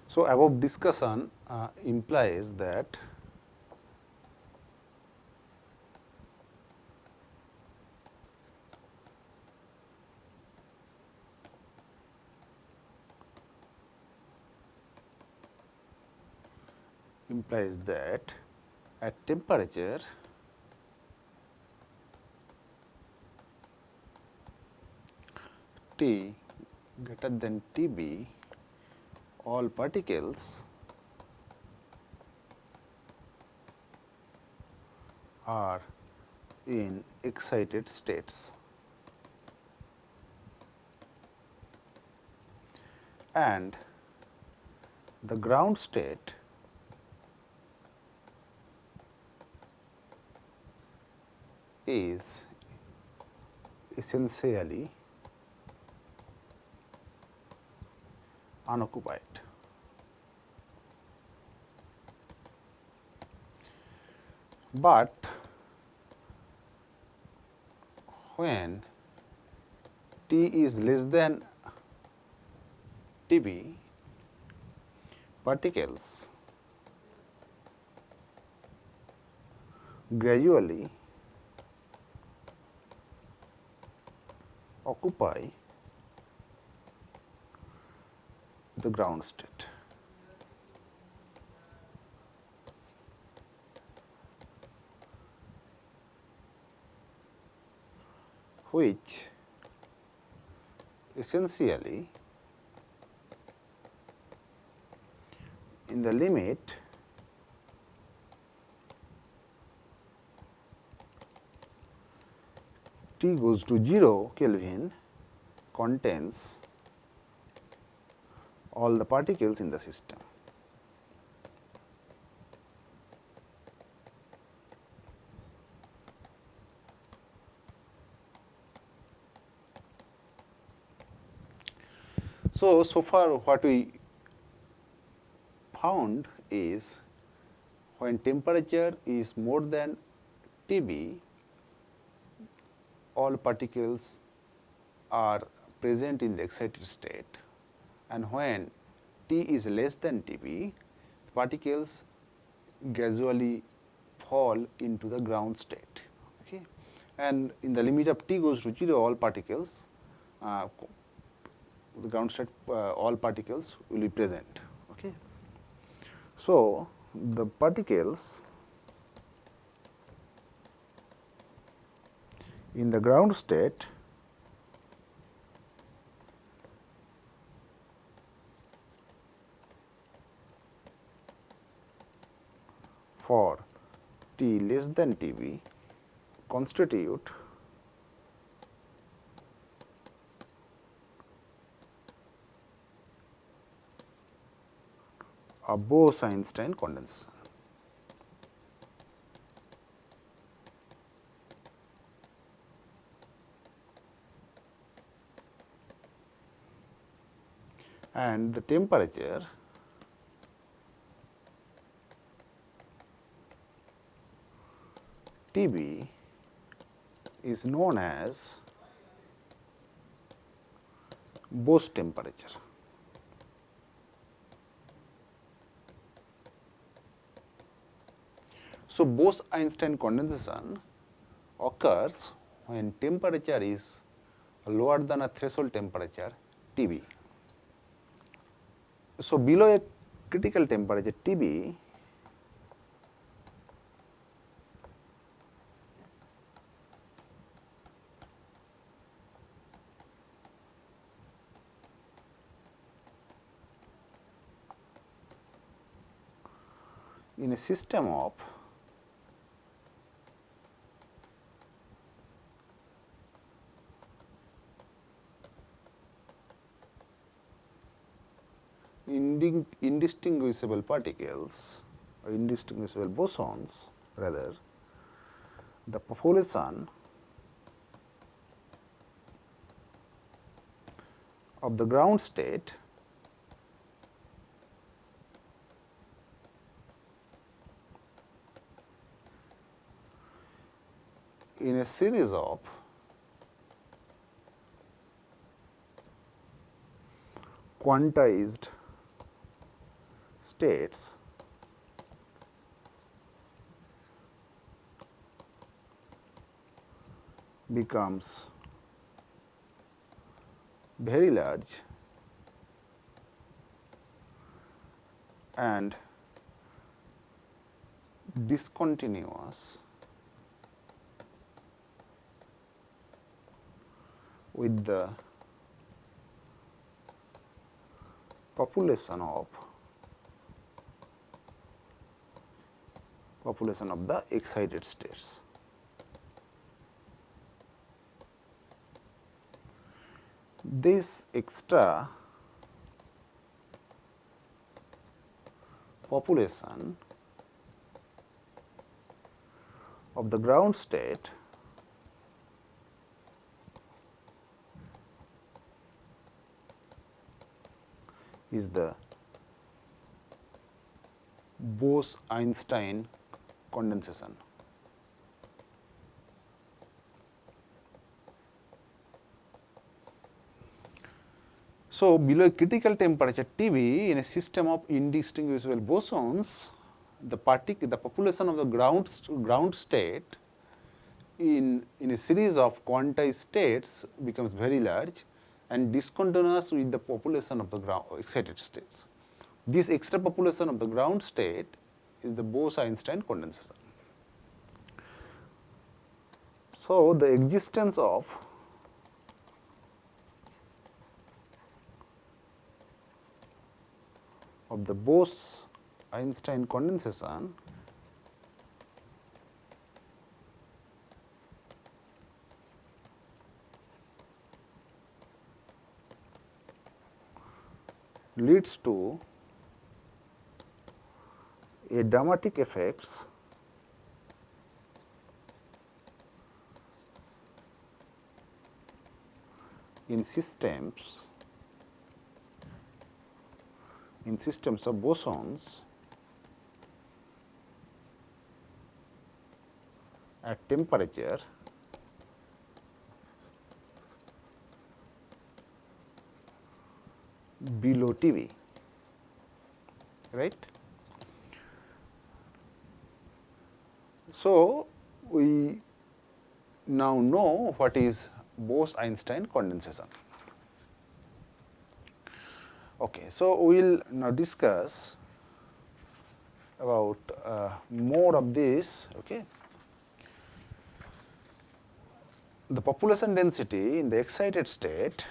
So, above discussion implies that at temperature T greater than Tb, all particles are in excited states, and the ground state is essentially unoccupied. But when T is less than Tb, particles gradually occupy the ground state. Which essentially in the limit T goes to 0 Kelvin contains all the particles in the system. So far what we found is when temperature is more than Tb, all particles are present in the excited state, and when T is less than Tb, particles gradually fall into the ground state. Okay. And in the limit of T goes to 0, all particles, the ground state, all particles will be present. Okay. So, the particles in the ground state for T less than Tb constitute a Bose-Einstein condensation. And the temperature Tb is known as Bose temperature. So, Bose-Einstein condensation occurs when temperature is lower than a threshold temperature Tb. So, below a critical temperature Tb, in a system of indistinguishable particles or indistinguishable bosons, rather, the population of the ground state in a series of quantized states becomes very large and discontinuous with the population of the excited states. This extra population of the ground state is the Bose-Einstein condensation. So, below a critical temperature Tb in a system of indistinguishable bosons, the population of the ground state in a series of quantized states becomes very large and discontinuous with the population of the excited states. This extra population of the ground state is the Bose-Einstein condensation. So, the existence of the Bose-Einstein condensation leads to a dramatic effects in systems of bosons at temperature below Tb, right. So, we now know what is Bose-Einstein condensation. Okay, so we will now discuss about more of this. Okay. The population density in the excited state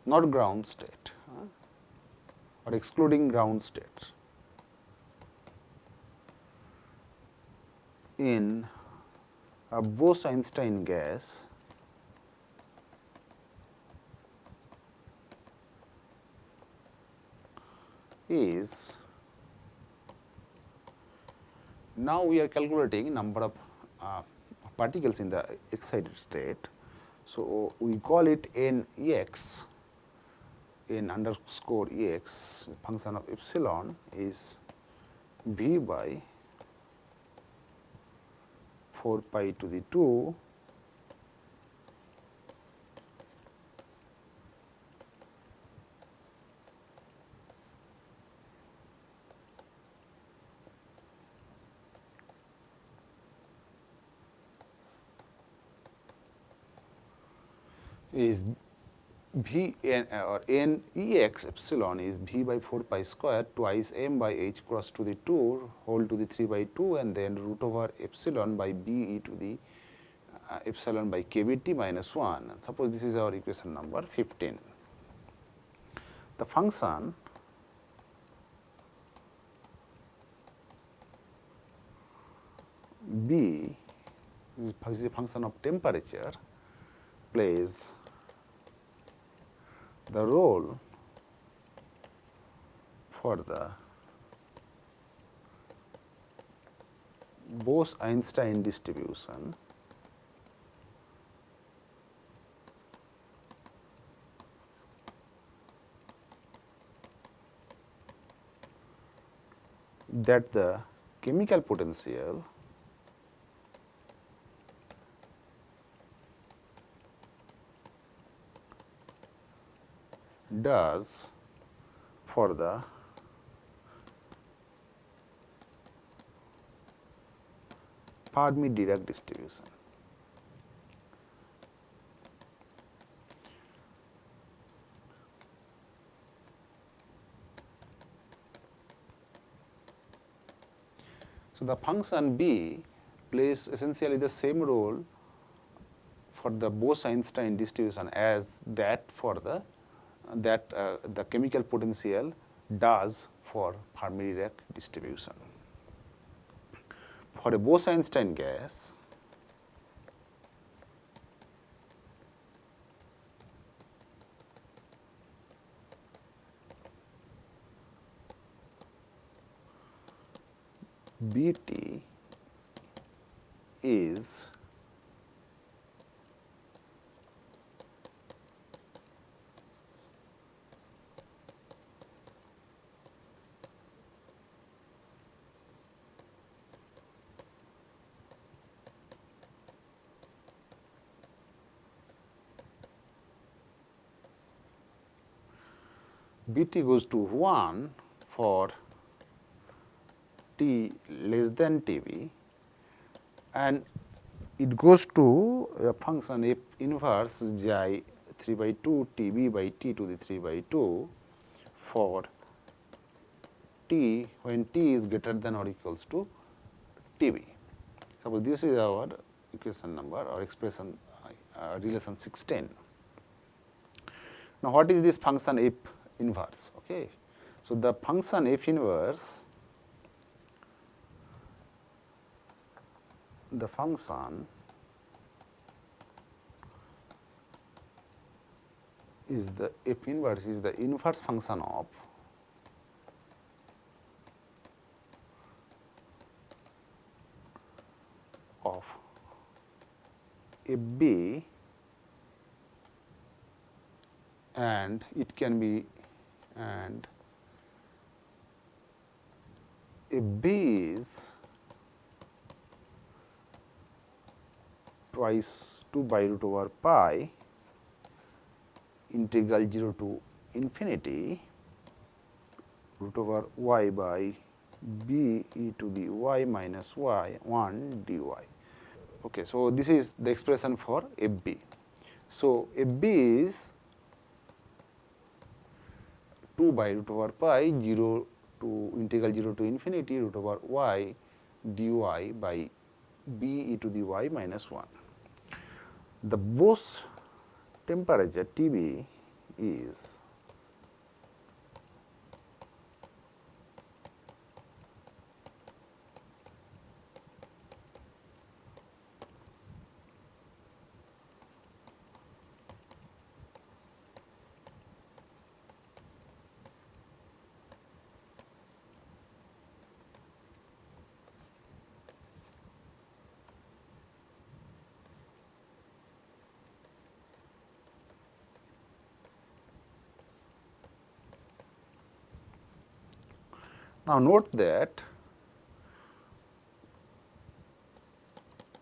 not ground state or excluding ground state in a Bose-Einstein gas is, now we are calculating number of particles in the excited state. So, we call it Nex, n underscore ex, function of epsilon is V by 4 pi to the 2 is V n or n Ex epsilon is V by 4 pi square twice m by h cross to the 2 whole to the 3 by 2 and then root over epsilon by B e to the epsilon by kBt minus 1. And suppose this is our equation number 15. The function B is a function of temperature plays the role for the Bose-Einstein distribution that the chemical potential does for the Fermi-Dirac distribution. So, the function B plays essentially the same role for the Bose-Einstein distribution as that for the the chemical potential does for Fermi-Dirac distribution. For a Bose-Einstein gas, Bt is Bt goes to 1 for T less than Tb, and it goes to a function f inverse xi 3 by 2 Tb by T to the 3 by 2 for T when T is greater than or equals to Tb. Suppose this is our equation number or expression relation 16. Now, what is this function f inverse? Okay. So, the function f inverse, the function is the f inverse is the inverse function of Fb, and it can be, and Fb is twice 2 by root over pi integral 0 to infinity root over y by b e to the y minus y 1 dy. Okay, so this is the expression for Fb. So, Fb is 2 by root over pi 0 to integral 0 to infinity root over y dy by b e to the y minus 1. The Bose temperature Tb is now note that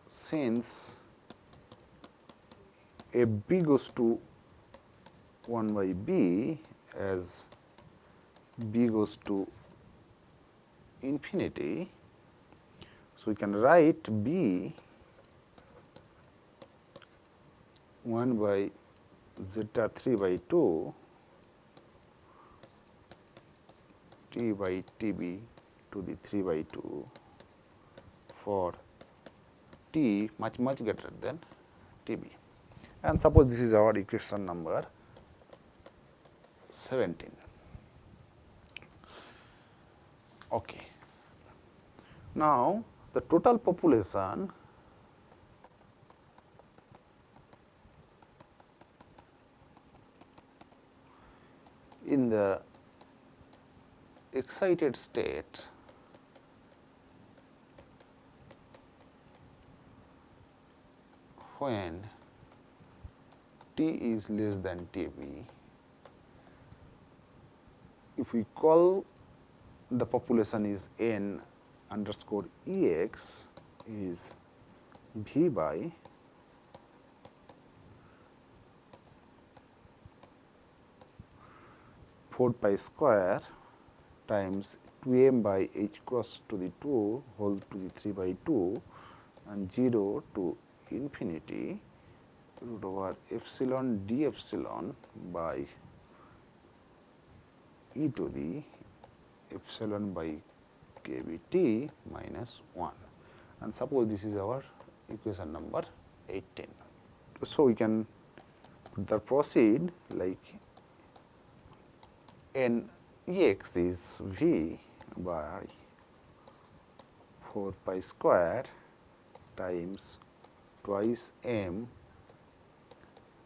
since Fb goes to 1 by b as b goes to infinity, so we can write b 1 by zeta 3 by 2 T by Tb to the 3 by 2 for T much greater than Tb, and suppose this is our equation number 17. Okay. Now, the total population in the excited state when T is less than Tb, if we call the population is n underscore ex is v by four pi square times 2m by h cross to the 2 whole to the 3 by 2 and 0 to infinity root over epsilon d epsilon by e to the epsilon by kBt minus 1, and suppose this is our equation number 18. So, we can proceed like n ex is v by 4 pi square times twice m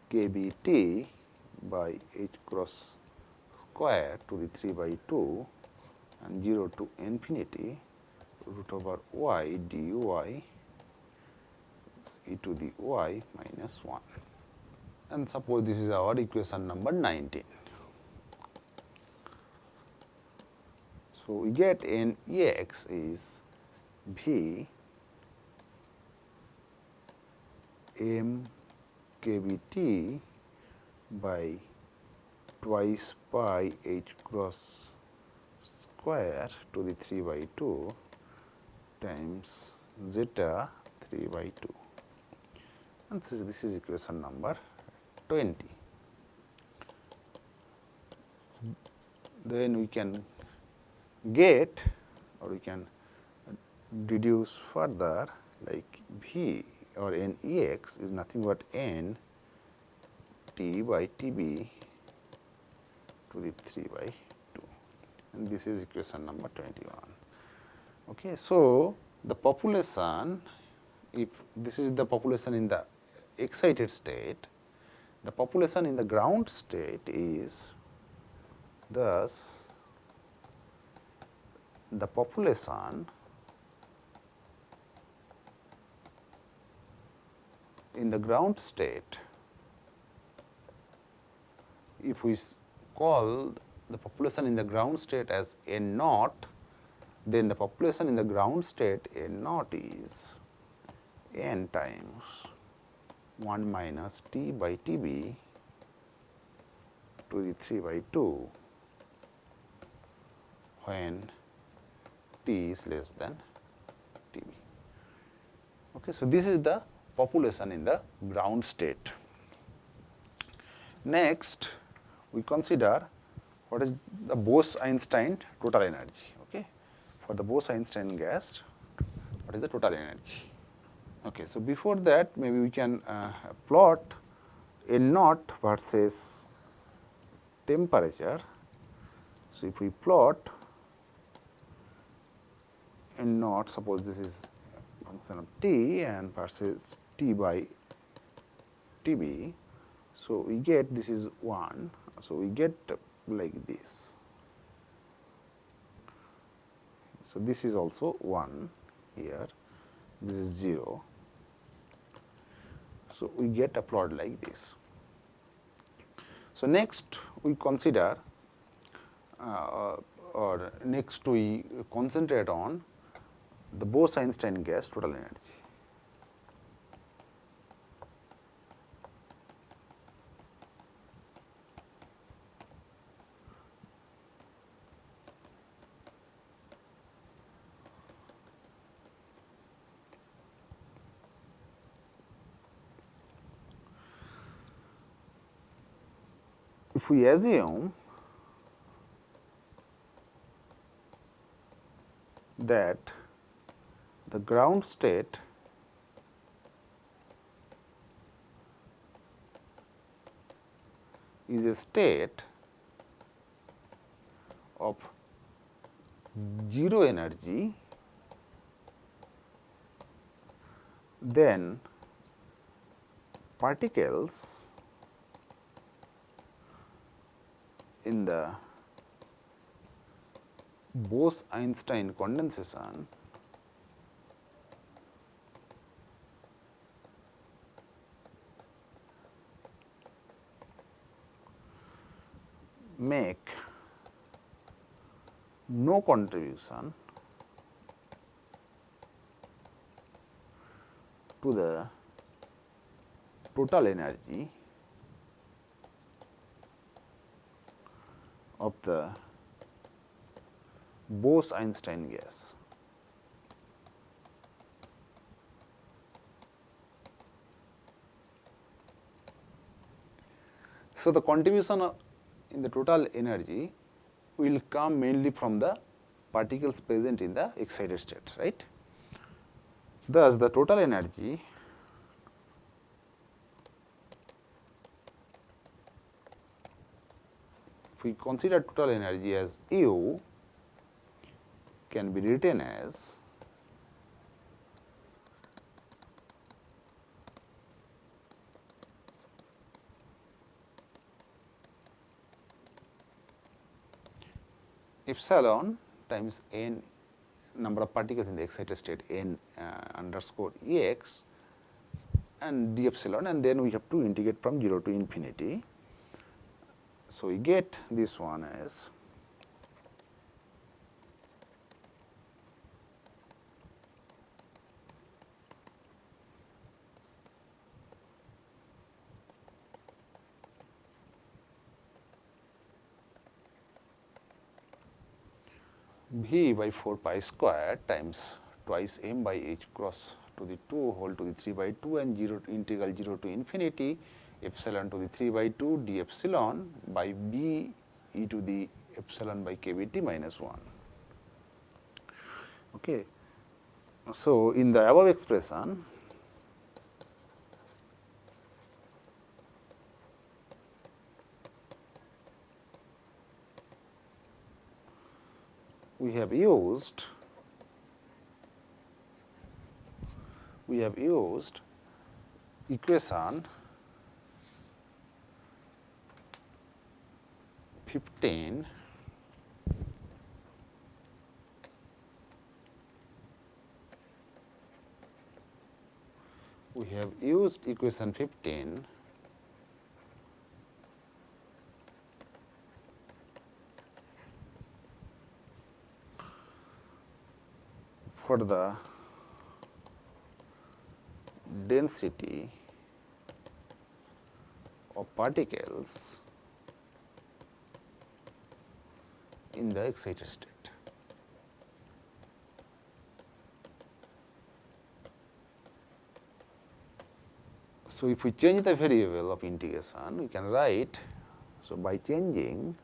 kBt by h cross square to the 3 by 2 and 0 to infinity root over y dy e to the y minus 1, and suppose this is our equation number 19. So, we get n ex is v m kBt by twice pi h cross square to the 3 by 2 times zeta 3 by 2, and this is equation number 20. Then we can get, or we can deduce further like v or n ex is nothing but n t by tb to the 3 by 2, and this is equation number 21. Okay. So, the population, if this is the population in the excited state, the population in the ground state is thus the population in the ground state, if we call the population in the ground state as n naught, then the population in the ground state n naught is n times 1 minus t by tb to the 3 by 2 when t is less than tb. Okay. So, this is the population in the ground state. Next, we consider what is the Bose-Einstein total energy. Okay. For the Bose-Einstein gas, what is the total energy? Okay. So, before that, maybe we can plot n naught versus temperature. So, if we plot n naught, suppose this is function of t and versus t by tb. So, we get this is 1. So, we get like this. So, this is also 1 here, this is 0. So, we get a plot like this. So, next we consider or next we concentrate on the Bose-Einstein gas total energy. If we assume that the ground state is a state of 0 energy, then particles in the Bose-Einstein condensation make no contribution to the total energy of the Bose-Einstein gas. So, the contribution in the total energy will come mainly from the particles present in the excited state, right. Thus, the total energy if we consider total energy as U can be written as epsilon times n number of particles in the excited state n underscore ex and d epsilon, and then we have to integrate from 0 to infinity. So, we get this one as V by 4 pi square times twice m by h cross to the 2 whole to the 3 by 2 and 0 integral 0 to infinity epsilon to the 3 by 2 d epsilon by b e to the epsilon by kBt minus 1. Okay. So, in the above expression, we have used equation 15 for the density of particles in the excited state. So, if we change the variable of integration, we can write, so by changing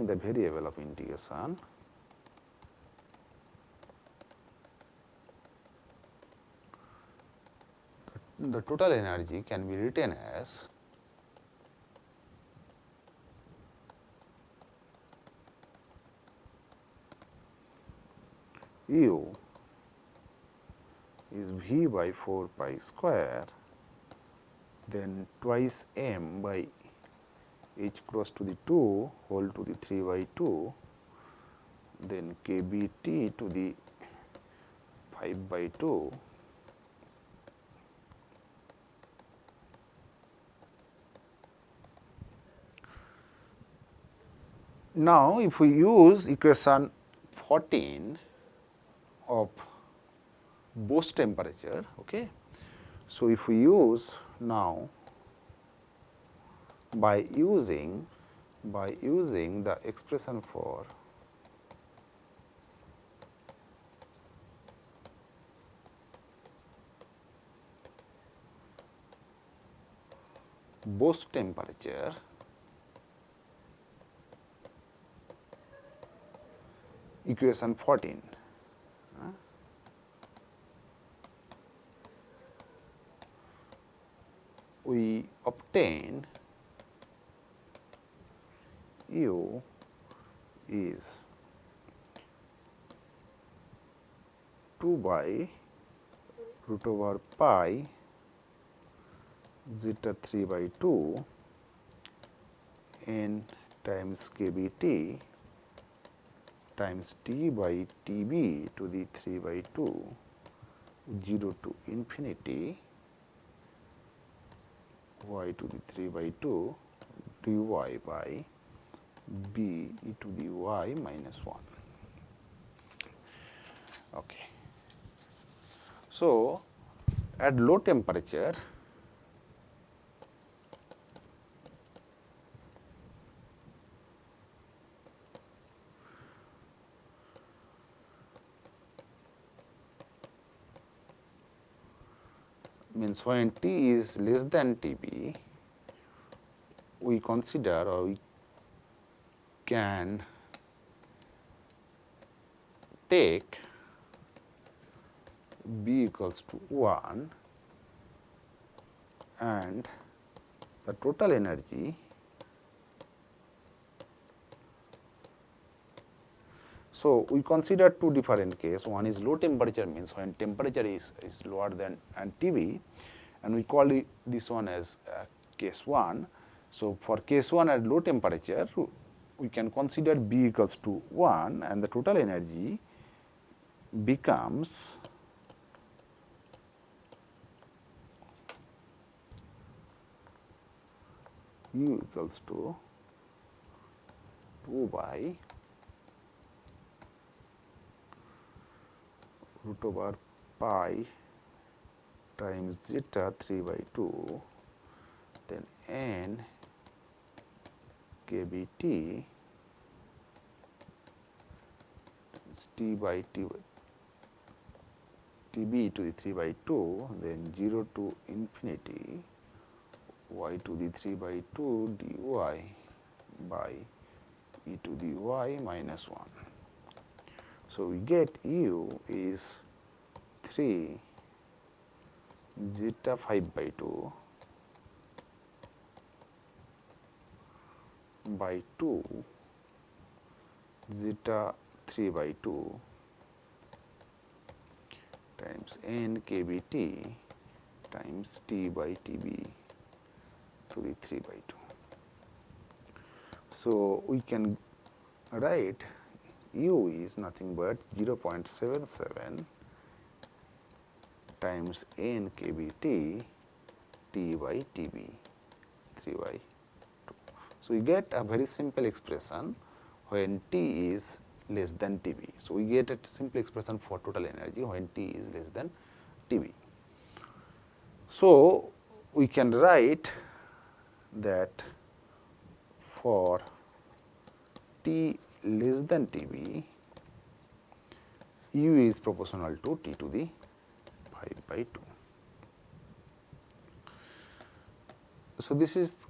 the variable of integration, the total energy can be written as U is V by 4 pi square, then twice m by h cross to the 2 whole to the 3 by 2, then kBt to the 5 by 2 Now, if we use equation 14 of Bose temperature, okay. So, if we use now by using the expression for Bose temperature, equation 14, we obtain U is 2 by root over pi zeta 3 by 2 n times kBt times T by Tb to the 3 by 2 0 to infinity y to the 3 by 2 dy by b e to the y minus 1. Okay. So, at low temperature, means when T is less than Tb, we consider or we can take B equals to 1 and the total energy. So, we consider two different cases. One is low temperature, means when temperature is lower than Tb, and we call this one as case 1. So, for case 1 at low temperature, we can consider B equals to 1 and the total energy becomes U equals to 2 by root over pi times zeta 3 by 2, then n kBt times T by Tb to the 3 by 2, then 0 to infinity y to the 3 by 2 dy by e to the y minus 1. So, we get U is 3 zeta 5 by 2 by 2 zeta 3 by 2 times n kBt times T by Tb to the 3 by 2. So, we can write U is nothing but 0.77 times n kBt T by Tb 3 by 2. So, we get a very simple expression when T is less than Tb. So, we get a simple expression for total energy when T is less than Tb. So, we can write that for T less than Tb, U is proportional to T to the 5 by 2. So, this is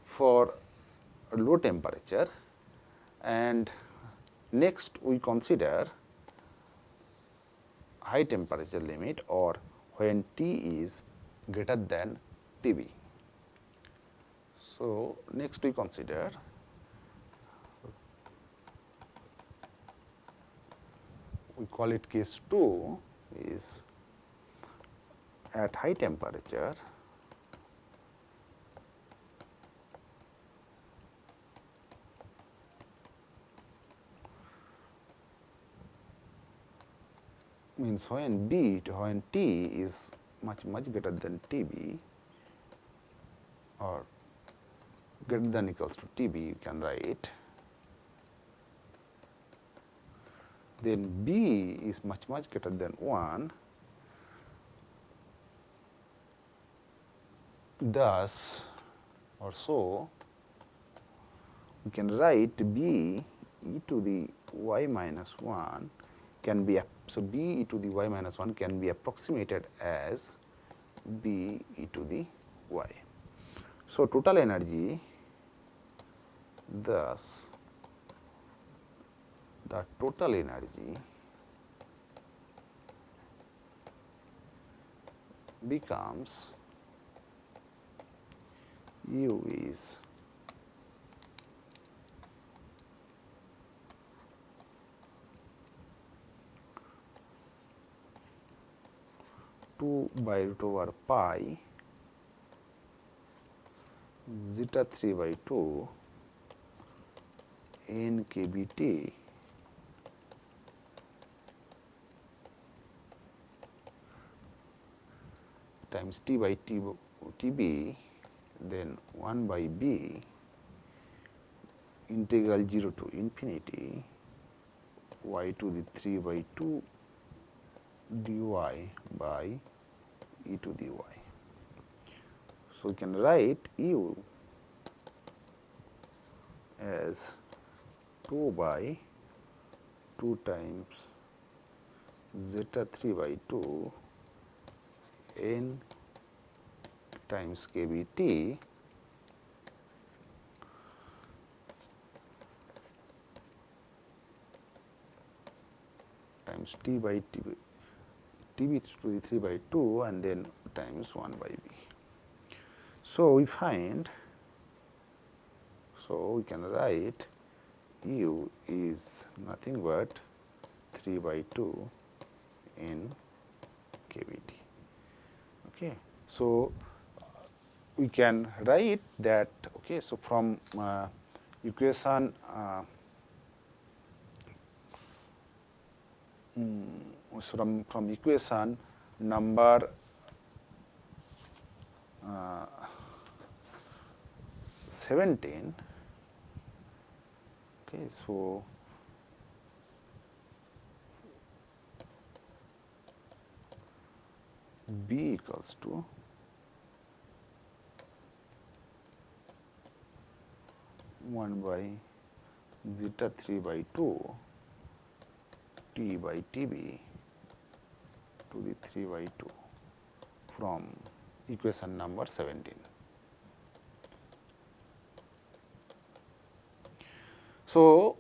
for low temperature, and next we consider high temperature limit or when T is greater than Tb. So, next we consider we call it case 2 is at high temperature means when T is much greater than Tb or greater than equals to Tb, you can write, then B is much greater than 1, thus or so we can write B e to the y minus 1 can be, so B e to the y minus 1 can be approximated as B e to the y. So, total energy, thus the total energy becomes U is 2 by root over pi zeta 3 by 2 n kBt times T by Tb then 1 by b integral 0 to infinity y to the 3 by 2 dy by e to the y. So, we can write u as 2 by 2 times zeta 3 by 2 n times kBt times t by tb to the 3 by 2 and then times 1 by b. So, we find, so we can write u is nothing but 3 by 2 in kBt. Okay. So, we can write that, okay. So, from equation from equation number 17, okay. So, B equals to one by zeta 3 by 2 t by tb to the 3 by 2 from equation number 17. So,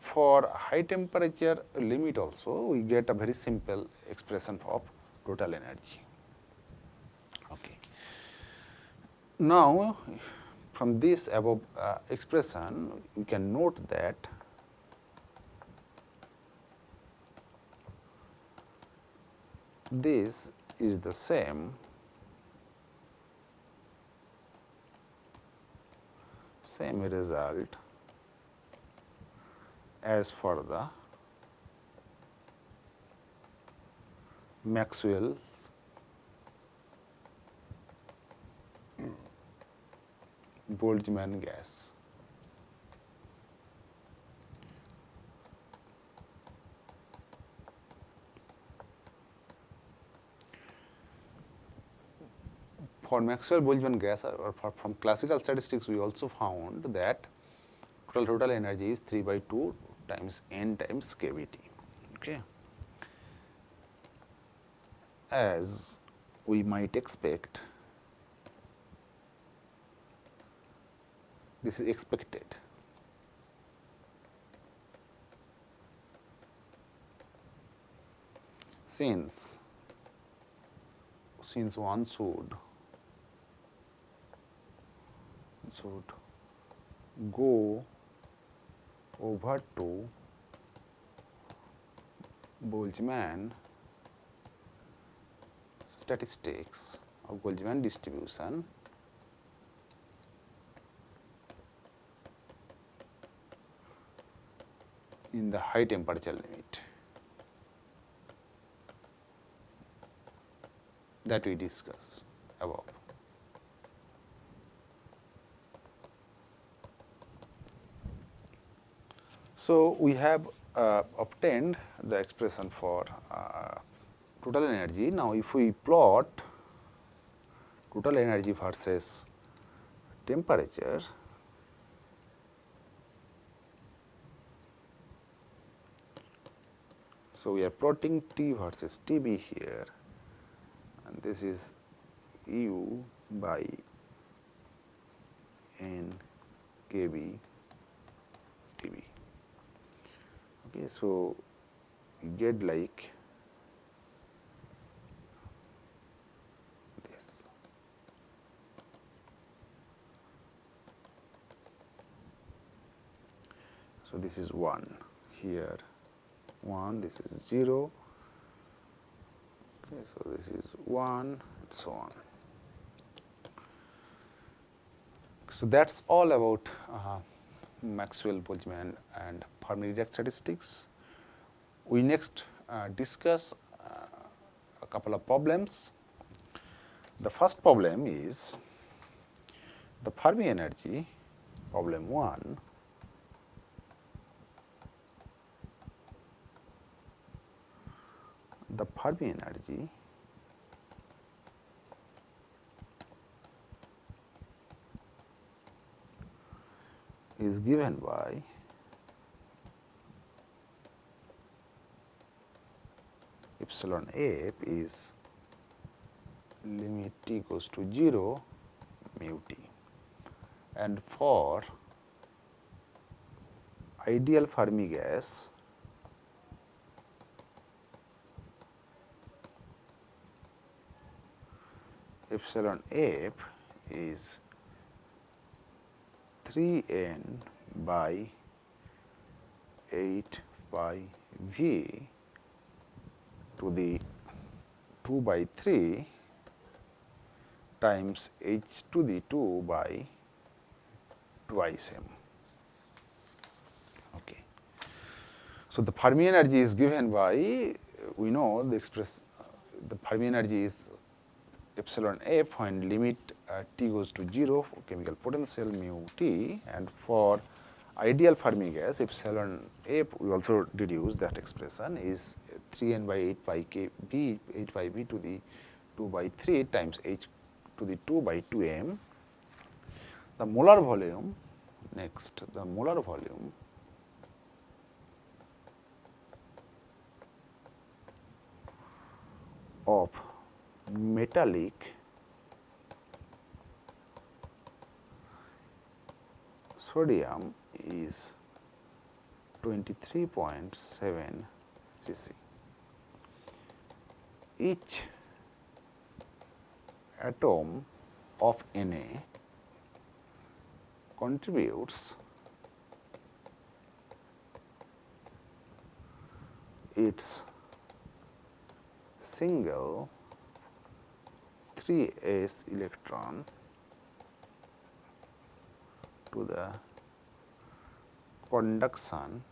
for high temperature limit also we get a very simple expression of total energy. Okay. Now, from this above expression we can note that this is the same result as for the Maxwell Boltzmann gas. For Maxwell-Boltzmann gas or from classical statistics we also found that total energy is 3 by 2 times n times kBt. Okay. As we might expect, this is expected. Since one should go over to Boltzmann statistics or Boltzmann distribution, in the high temperature limit that we discussed above. So, we have obtained the expression for total energy. Now, if we plot total energy versus temperature, so we are plotting T versus Tb here, and this is U by N Kb Tb. Okay, so we get like this. So this is 1 here, 1, this is 0. Okay, so this is 1 and so on. So that's all about Maxwell-Boltzmann and Fermi-Dirac statistics. We next discuss a couple of problems. The first problem is the Fermi energy, problem 1, the Fermi energy is given by epsilon f is limit t goes to 0 mu t, and for ideal Fermi gas epsilon f is 3n by 8 pi v to the 2 by 3 times h to the 2 by twice m. Okay. So, the Fermi energy is given by, we know the the Fermi energy is epsilon f when limit t goes to 0 for chemical potential mu t, and for ideal Fermi gas epsilon f, we also deduce that expression is 3n by 8 pi k b, 8 pi b to the 2 by 3 times h to the 2 by 2 m. The molar volume, next the molar volume of metallic sodium is 23.7 cc. Each atom of Na contributes its single 3s electron to the conduction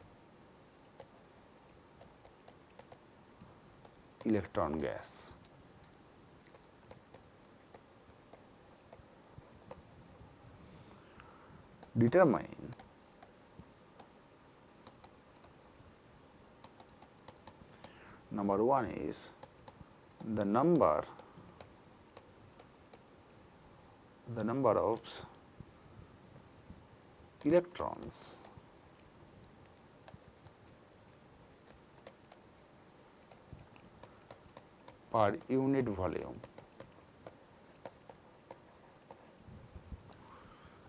electron gas. Determine number 1 is the number of electrons per unit volume,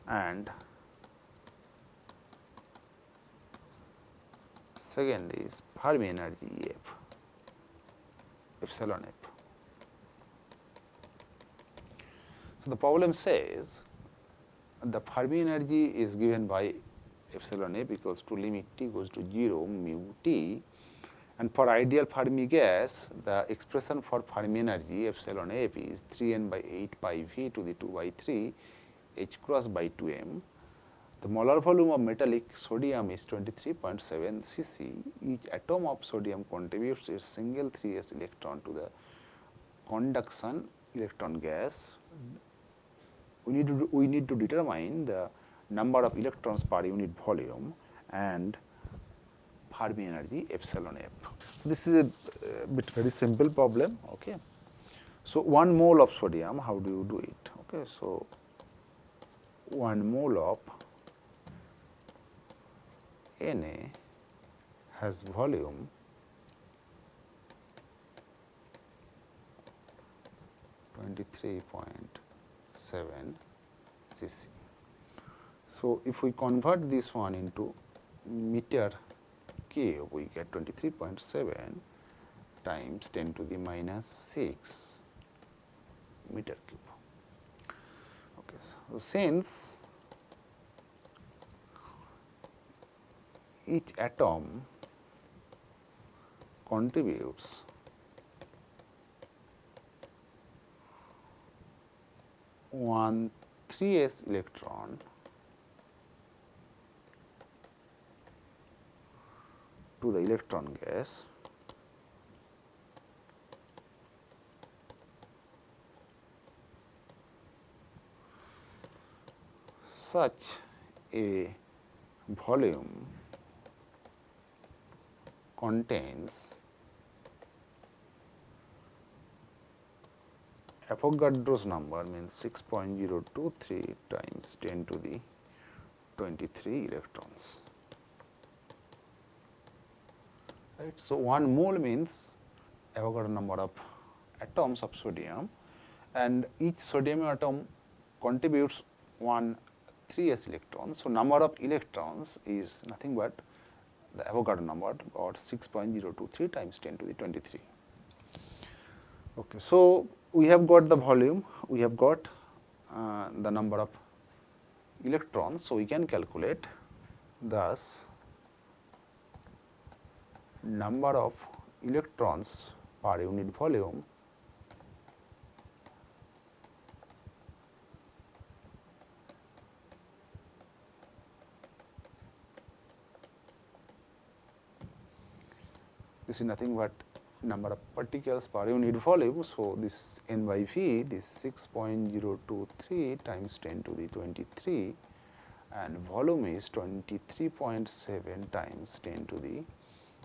and second is Fermi energy F, epsilon f. So, the problem says the Fermi energy is given by epsilon f equals to limit t goes to 0 mu t, and for ideal Fermi gas the expression for Fermi energy epsilon f is 3n by 8 pi v to the 2 by 3 h cross by 2 m. The molar volume of metallic sodium is 23.7 cc. Each atom of sodium contributes its single 3s electron to the conduction electron gas. We need to determine the number of electrons per unit volume and Fermi energy epsilon f. So, this is a bit very simple problem. Okay. So, 1 mole of sodium, how do you do it? Okay. So, 1 mole of Na has volume 23.7 cc. So, if we convert this one into meter cube, we get 23.7 times 10 to the minus 6 meter cube. Okay. So, since each atom contributes one 3s electron to the electron gas, such a volume contains Avogadro's number, means 6.023 times 10 to the 23 electrons. Right. So, 1 mole means Avogadro number of atoms of sodium, and each sodium atom contributes 1 3s electron. So, number of electrons is nothing but the Avogadro number, or 6.023 times 10 to the 23. Okay. So, we have got the volume, we have got the number of electrons. So, we can calculate, thus number of electrons per unit volume this is nothing but number of particles per unit volume. So, this N by V, this 6.023 times 10 to the 23, and volume is 23.7 times 10 to the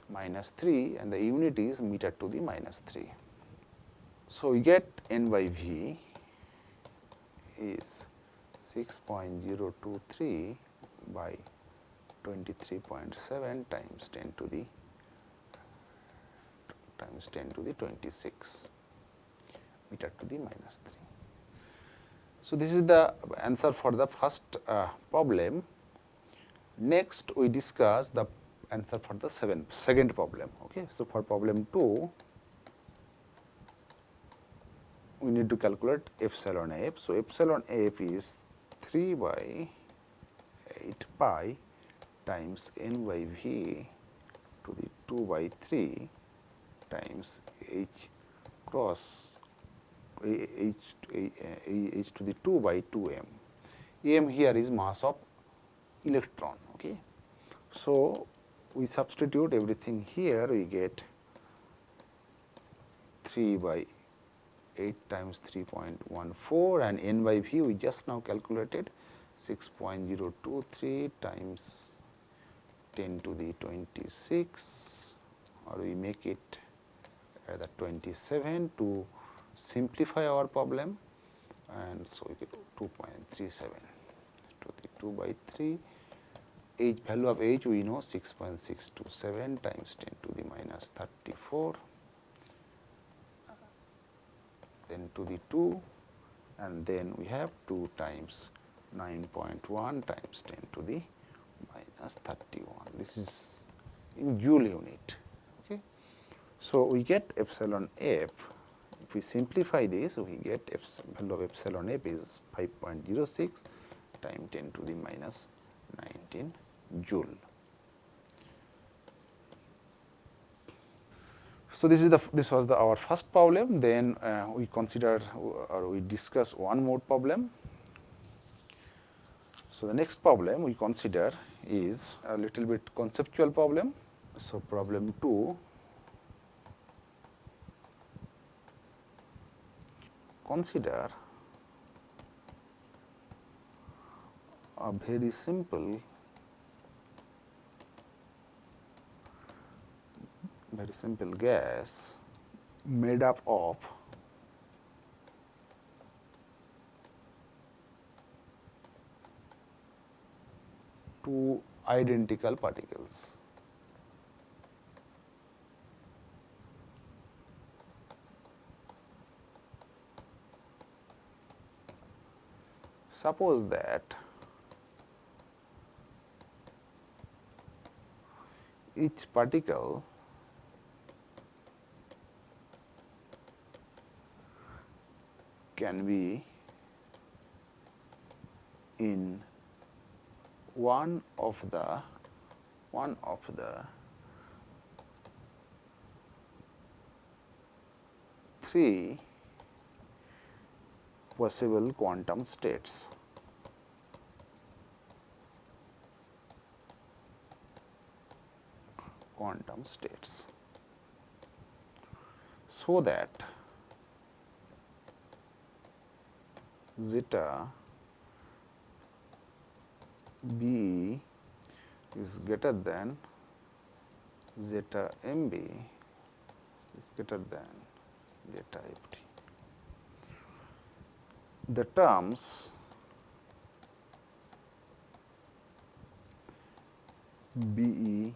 minus 3, and the unit is meter to the minus 3. So, we get N by V is 6.023 by 23.7 times 10 to the 26 meter to the minus 3. So, this is the answer for the first problem. Next, we discuss the answer for the second problem. Okay. So, for problem 2, we need to calculate epsilon f. So, epsilon f is 3 by 8 pi times n by v to the 2 by 3 times h cross h to the 2 by 2 m. M here is mass of electron. Okay. So, we substitute everything here, we get 3 by 8 times 3.14, and n by v we just now calculated 6.023 times 10 to the 26, or we make it the 27 to simplify our problem, and so we get 2.37 to the 2 by 3. H value of H we know 6.627 times 10 to the minus 34, then to the 2, and then we have 2 times 9.1 times 10 to the minus 31. This is in joule unit. Okay. So, we get epsilon f. If we simplify this, we get value of epsilon f is 5.06 times 10 to the minus 19 joule. So, this was our first problem. Then we consider, or we discuss one more problem. So, the next problem we consider is a little bit conceptual problem. So, problem 2, consider a very simple gas made up of two identical particles. Suppose that each particle can be in one of the three possible quantum states. So that zeta B is greater than zeta MB is greater than zeta FD. The terms BE,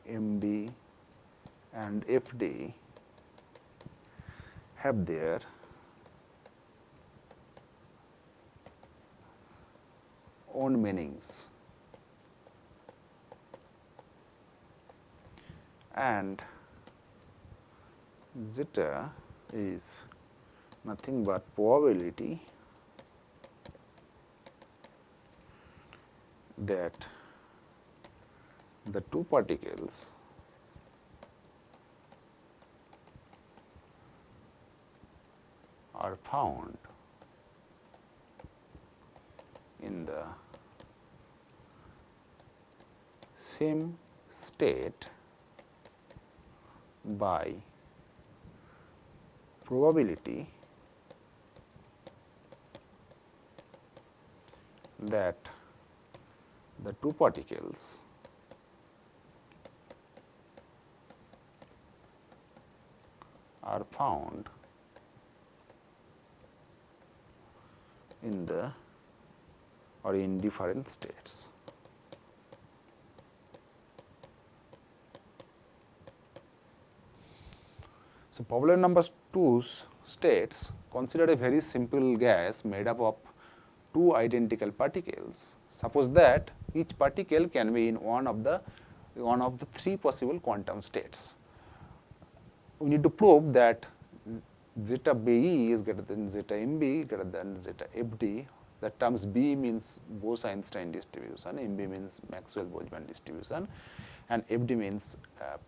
MB and FD have their own meanings, and zeta is nothing but probability that the two particles are found in the same state by probability that the two particles are found in the or in different states. So, problem number 2 states, consider a very simple gas made up of two identical particles. Suppose that each particle can be in one of the three possible quantum states. We need to prove that zeta BE is greater than zeta MB greater than zeta FD. The terms B means Bose-Einstein distribution, MB means Maxwell-Boltzmann distribution, and FD means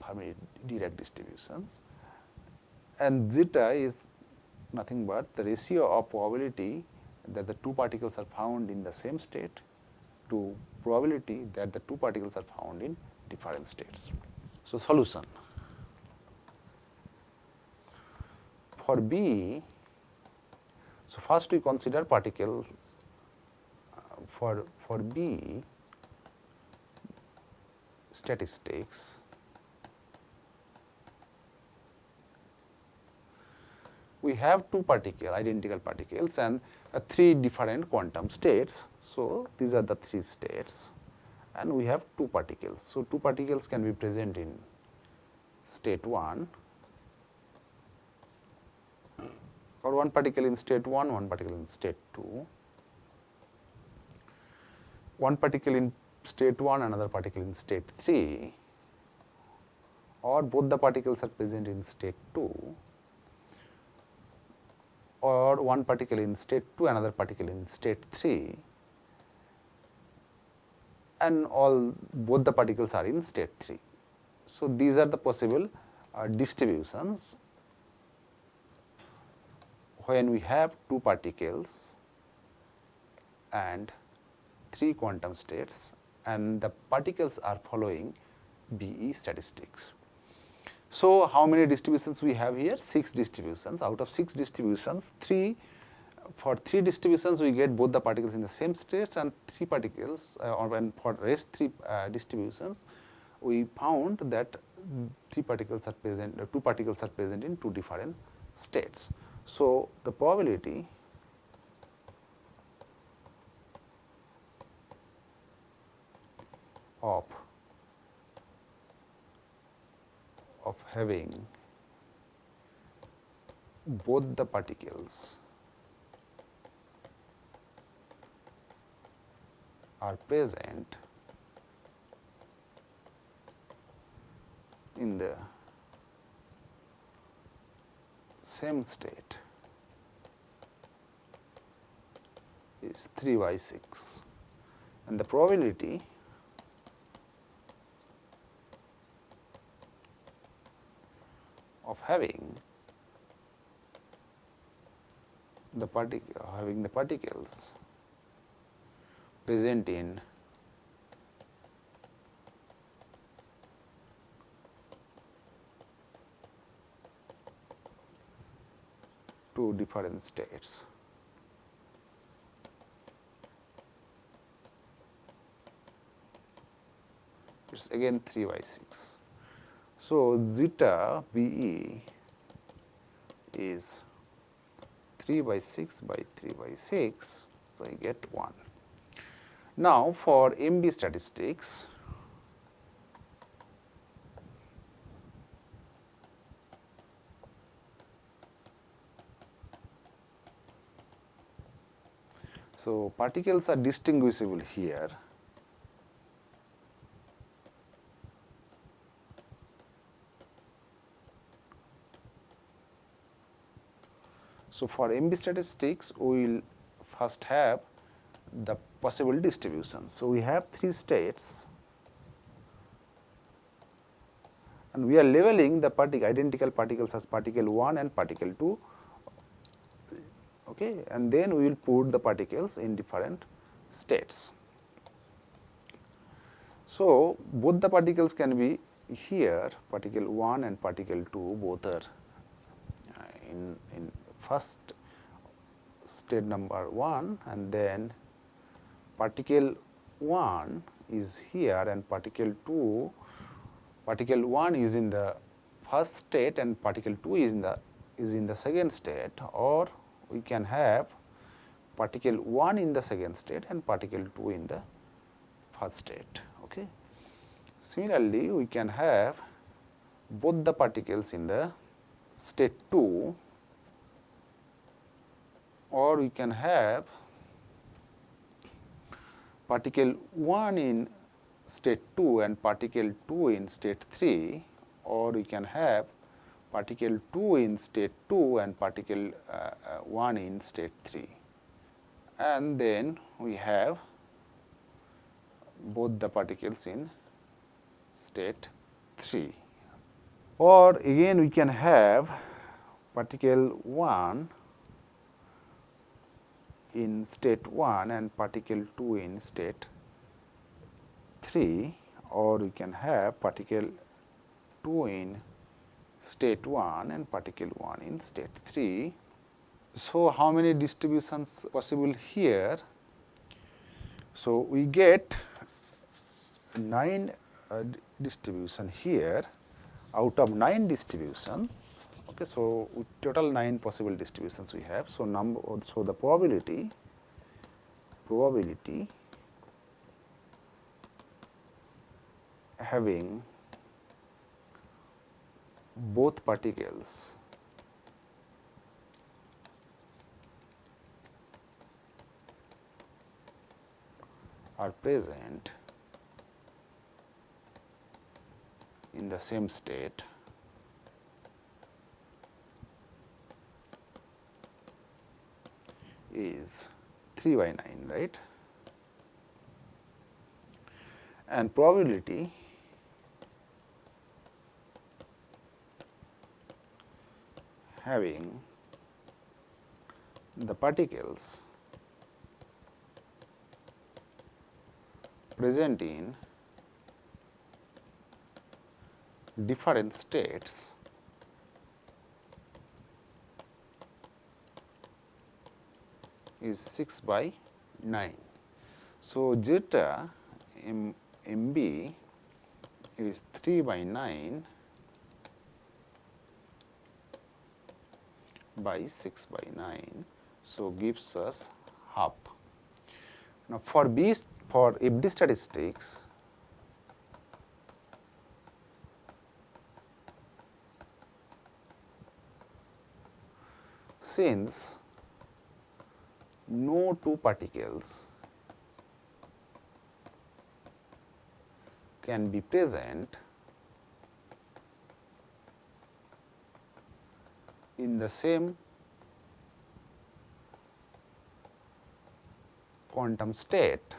Fermi-Dirac distributions. And zeta is nothing but the ratio of probability that the two particles are found in the same state to probability that the two particles are found in different states. So, solution. For B, so first we consider particles for B statistics. We have two identical particles and three different quantum states. So, these are the three states and we have two particles. So, two particles can be present in state 1 or one particle in state 1, one particle in state 2, one particle in state 1, another particle in state 3, or both the particles are present in state 2, or one particle in state 2, another particle in state 3, and both the particles are in state 3. So, these are the possible distributions when we have two particles and three quantum states and the particles are following BE statistics. So, how many distributions we have here? 6 distributions. Out of 6 distributions, for 3 distributions we get both the particles in the same states, and 3 particles for rest 3 distributions we found that 2 particles are present in 2 different states. So, the probability of having both the particles are present in the same state is 3 by 6, and the probability of having the particles present in two different states is again 3 by 6. So, zeta BE is 3 by 6 by 3 by 6, so I get 1. Now, for MB statistics, so particles are distinguishable here. So, for MB statistics, we will first have the possible distributions. So, we have 3 states and we are labeling the identical particles as particle 1 and particle 2, okay, and then we will put the particles in different states. So, both the particles can be here, particle 1 and particle 2 both are in first state number 1, and then particle 1 is here and particle 1 is in the first state and particle 2 is in the second state, or we can have particle 1 in the second state and particle 2 in the first state. Okay. Similarly, we can have both the particles in the state 2, or we can have particle 1 in state 2 and particle 2 in state 3, or we can have particle 2 in state 2 and particle 1 in state 3. And then we have both the particles in state 3. Or again we can have particle 1 in state 1 and particle 2 in state 3, or we can have particle 2 in state 1 and particle 1 in state 3. So, how many distributions possible here? So, we get 9 distribution here out of 9 distributions. Okay, so total 9 possible distributions we have. So, the probability having both particles are present in the same state is 3 by 9, right? And probability having the particles present in different states is 6 by 9. So, zeta MB is 3 by 9 by 6 by 9. So, gives us half. Now, for FD statistics, since no two particles can be present in the same quantum state,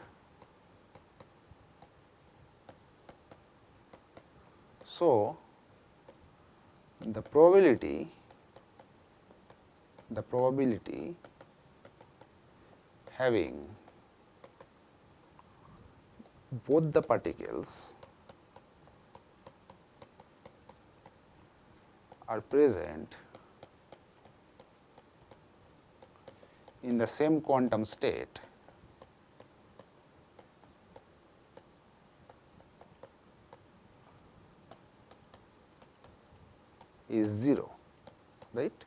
so the probability having both the particles are present in the same quantum state is 0, right.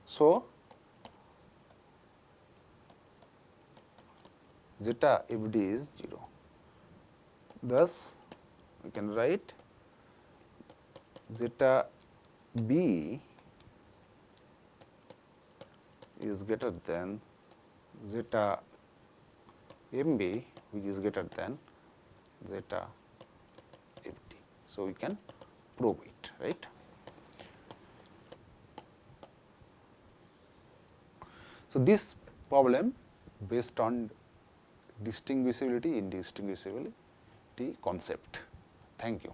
So, zeta FD is 0. Thus, we can write zeta B is greater than zeta MB, which is greater than zeta FD. So, we can prove it, right. So, this problem based on distinguishability, indistinguishability concept. Thank you.